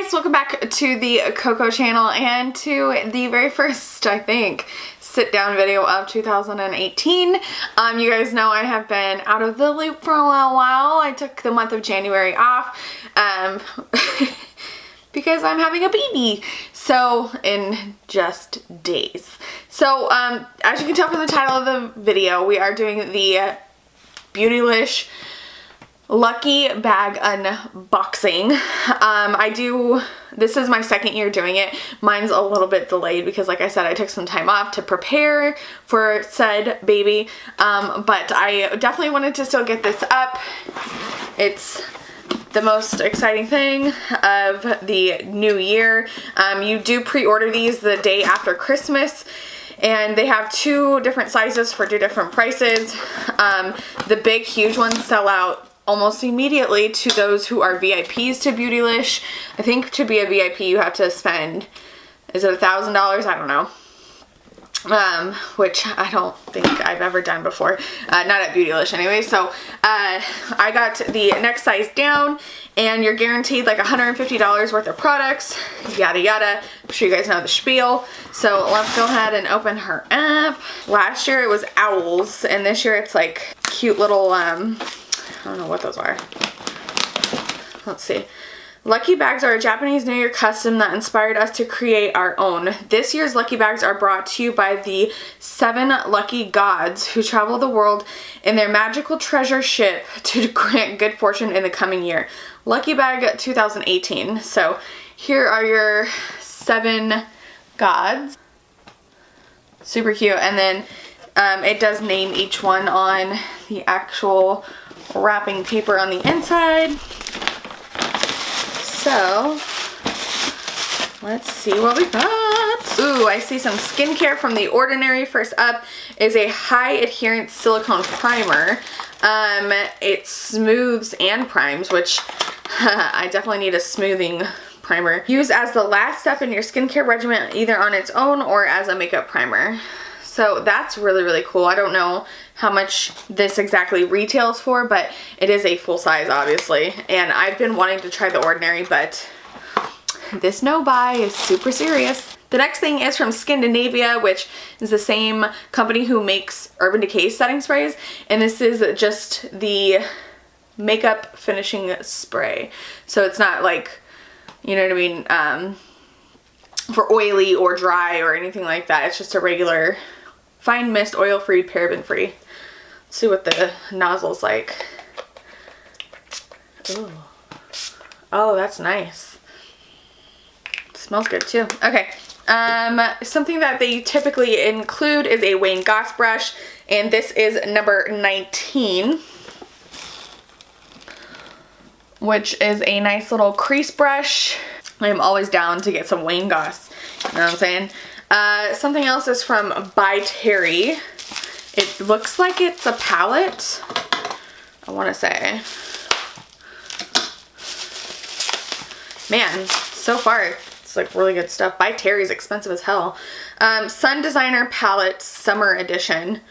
guys, welcome back to the Cocco channel and to the very first, I think, sit down video of 2018. You guys know I have been out of the loop for a little while. I took the month of January off because I'm having a baby, so in just days. So as you can tell from the title of the video, we are doing the Beautylish Lucky Bag unboxing. This is my second year doing it. Mine's a little bit delayed because, like I said, I took some time off to prepare for said baby, but I definitely wanted to still get this up. It's the most exciting thing of the new year. You do pre-order these the day after Christmas, and they have two different sizes for two different prices. The big, huge ones sell out almost immediately to those who are VIPs to Beautylish. I think to be a VIP you have to spend, is it $1,000? I don't know. Which I don't think I've ever done before. Not at Beautylish anyway. So I got the next size down, and you're guaranteed like $150 worth of products, yada yada. I'm sure you guys know the spiel. So let's go ahead and open her up. Last year it was owls, and this year it's like cute little I don't know what those are. Let's see. Lucky bags are a Japanese New Year custom that inspired us to create our own. This year's lucky bags are brought to you by the 7 lucky gods who travel the world in their magical treasure ship to grant good fortune in the coming year. Lucky bag 2018. So here are your 7 gods. Super cute. And then it does name each one on the actual wrapping paper on the inside. So let's see what we got. Ooh, I see some skincare from The Ordinary. First up is a high adherence silicone primer. It smooths and primes, which I definitely need a smoothing primer. Use as the last step in your skincare regimen, either on its own or as a makeup primer. So that's really, really cool. I don't know how much this exactly retails for, but it is a full size, obviously. And I've been wanting to try The Ordinary, but this no buy is super serious. The next thing is from Scandinavia, which is the same company who makes Urban Decay setting sprays. And this is just the makeup finishing spray. So it's not like, you know what I mean, for oily or dry or anything like that. It's just a regular fine mist, oil-free, paraben-free. Let's see what the nozzle's like. Ooh. Oh, that's nice. It smells good too. Okay. Something that they typically include is a Wayne Goss brush, and this is number 19, which is a nice little crease brush. I'm always down to get some Wayne Goss. You know what I'm saying? Something else is from By Terry. It looks like it's a palette, I want to say. Man, so far it's like really good stuff. By Terry's expensive as hell. Sun Designer Palette Summer Edition.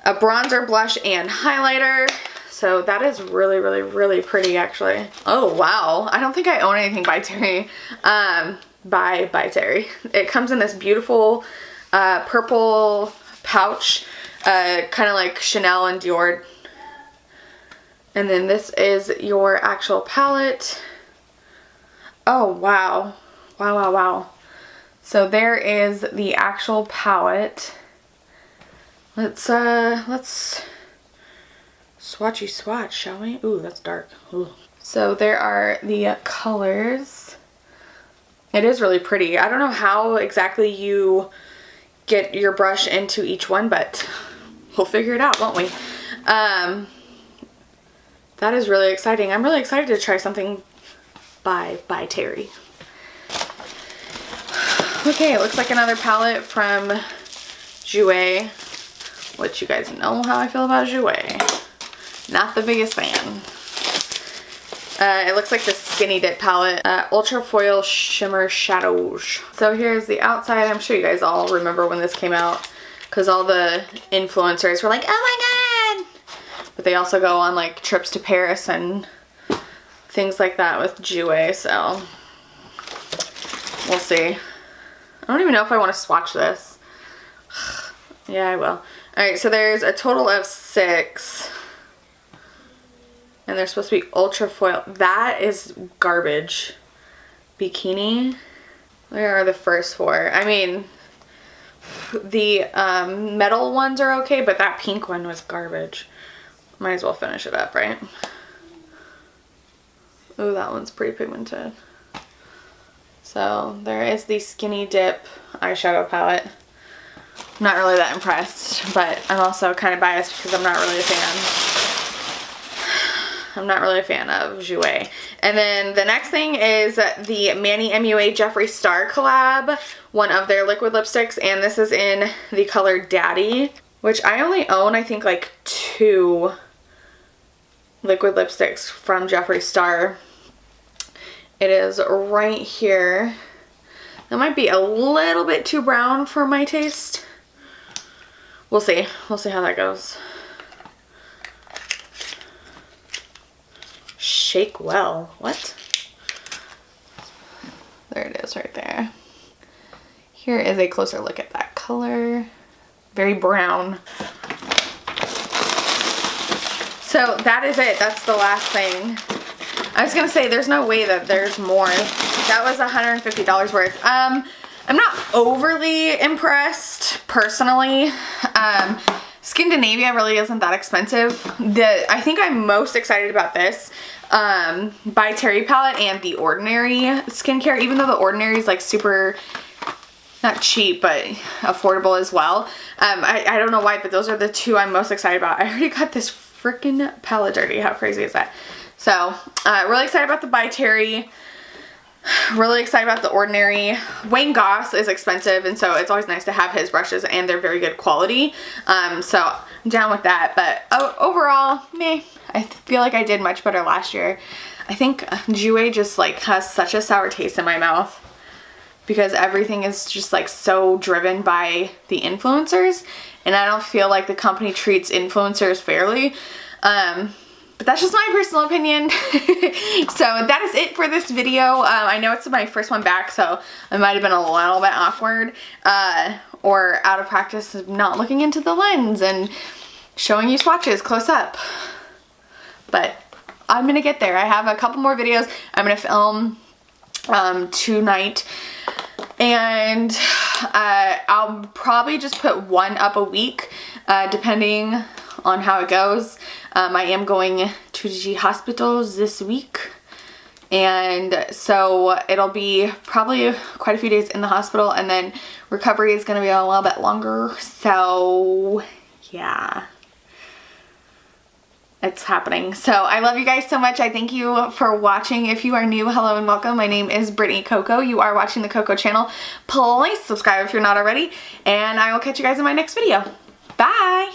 A bronzer, blush, and highlighter. So that is really, really, really pretty, actually. Oh, wow. I don't think I own anything By Terry. By Terry. It comes in this beautiful purple pouch, kind of like Chanel and Dior. And then this is your actual palette. Oh, wow. Wow, wow, wow. So there is the actual palette. Let's swatchy swatch, shall we? Ooh, that's dark. Ooh. So there are the colors. It is really pretty. I don't know how exactly you get your brush into each one, but we'll figure it out, won't we? That is really exciting. I'm really excited to try something by Terry. Okay, it looks like another palette from Jouer, which you guys know how I feel about Jouer. Not the biggest fan. It looks like the Skinny Dip palette, Ultra Foil Shimmer Shadows. So here's the outside. I'm sure you guys all remember when this came out, because all the influencers were like, oh my god! But they also go on like trips to Paris and things like that with Jouer, so we'll see. I don't even know if I want to swatch this. Yeah, I will. Alright, so there's a total of 6. And they're supposed to be ultra foil. That is garbage. Bikini. Where are the first 4? I mean, the metal ones are okay, but that pink one was garbage. Might as well finish it up, right? Oh, that one's pretty pigmented. So there is the Skinny Dip eyeshadow palette. I'm not really that impressed, but I'm also kind of biased because I'm not really a fan. I'm not really a fan of Jouer. And then the next thing is the Manny MUA Jeffree Star collab, one of their liquid lipsticks, and this is in the color Daddy, which I only own, I think, like 2 liquid lipsticks from Jeffree Star. It is right here. That might be a little bit too brown for my taste. We'll see. We'll see how that goes. Shake well. What? There it is right there. Here is a closer look at that color. Very brown. So that is it. That's the last thing. I was gonna say there's no way that there's more. That was $150 worth. I'm not overly impressed personally. Skindinavia really isn't that expensive. I think I'm most excited about this by Terry palette and the Ordinary skincare, even though the Ordinary is like super, not cheap, but affordable as well. I don't know why, but those are the 2 I'm most excited about. I already got this freaking palette dirty. How crazy is that? So, really excited about the by Terry. Really excited about the Ordinary. Wayne Goss is expensive, and so it's always nice to have his brushes, and they're very good quality. So I'm down with that. But overall, meh. I feel like I did much better last year. I think Jouer just like has such a sour taste in my mouth because everything is just like so driven by the influencers, and I don't feel like the company treats influencers fairly. But that's just my personal opinion. So that is it for this video. I know it's my first one back, so it might have been a little bit awkward or out of practice of not looking into the lens and showing you swatches close up. But I'm gonna get there. I have a couple more videos I'm gonna film tonight, and I'll probably just put 1 up a week depending on how it goes. I am going to the hospital this week, and so it'll be probably quite a few days in the hospital, and then recovery is going to be a little bit longer. So yeah, it's happening. So I love you guys so much. I thank you for watching. If you are new, hello and welcome. My name is Brittany Cocco. You are watching the Cocco channel. Please subscribe if you're not already, and I will catch you guys in my next video. Bye.